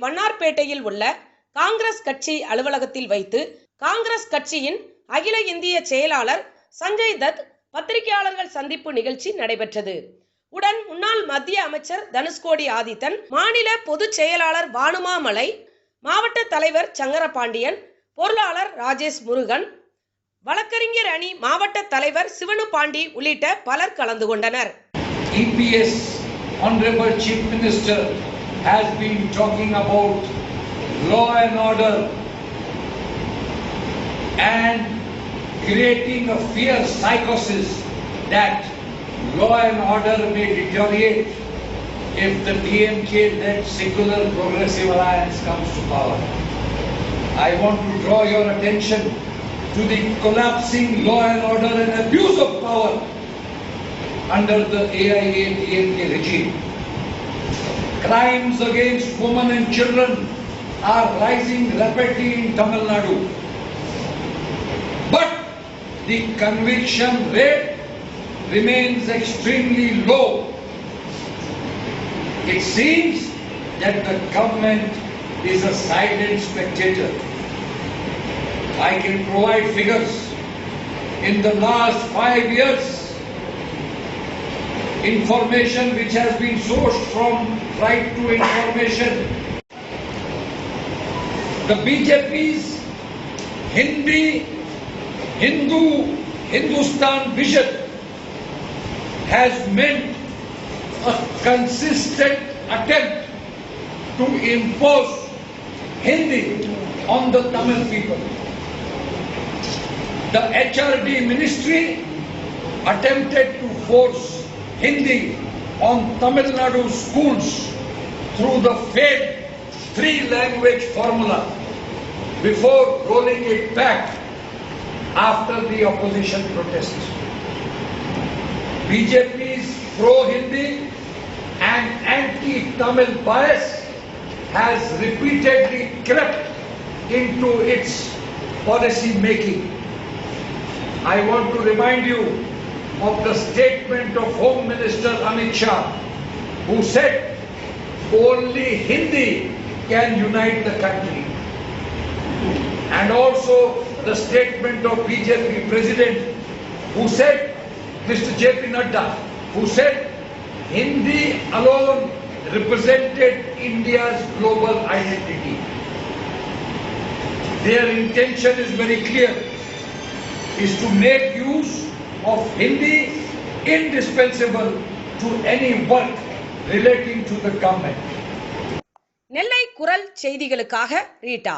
வண்ணார்பேட்டையில் உள்ள காங்கிரஸ் கட்சி அலுவலகத்தில் வைத்து காங்கிரஸ் கட்சியின் அகில இந்திய செயலாளர் சஞ்சய் தத் பத்திரிகையாளர்கள் சந்திப்பு நிகழ்ச்சி நடைபெற்றது. உடன் முன்னாள் மத்திய அமைச்சர் தனுஷ்கோடி ஆதித்தன், மாநில பொதுச் செயலாளர் வானுமாமலை, மாவட்ட தலைவர் சங்கரபாண்டியன், பொருளாளர் ராஜேஷ் முருகன், வழக்கறிஞர் அணி மாவட்ட தலைவர் சிவனு பாண்டி உள்ளிட்ட பலர் கலந்து கொண்டனர். EPS Honorable Chief Minister has been talking about law and order and creating a fear psychosis that law and order may deteriorate if the DMK-led Secular Progressive Alliance comes to power. I want to draw your attention to the collapsing law and order and abuse of power under the AIA-DMK regime. Crimes against women and children are rising rapidly in Tamil Nadu. But the conviction rate remains extremely low. It seems that the government is a silent spectator. I can provide figures. In the last 5 years, information which has been sourced from Right to Information, the BJP's Hindustan vision has meant a consistent attempt to impose Hindi on the Tamil people. The HRD ministry attempted to force Hindi on Tamil Nadu schools through the failed 3-language formula before rolling it back after the opposition protests. BJP's pro-Hindi and anti-Tamil bias has repeatedly crept into its policy making. I want to remind you of the statement of Home Minister Amit Shah, who said only Hindi can unite the country. And also the statement of BJP President, who said, Mr. JP Nadda, who said Hindi alone represented India's global identity. Their intention is very clear, is to make use of Hindi indispensable to any work relating to the government. நெல்லை குரல் செய்திகளுக்காக Rita.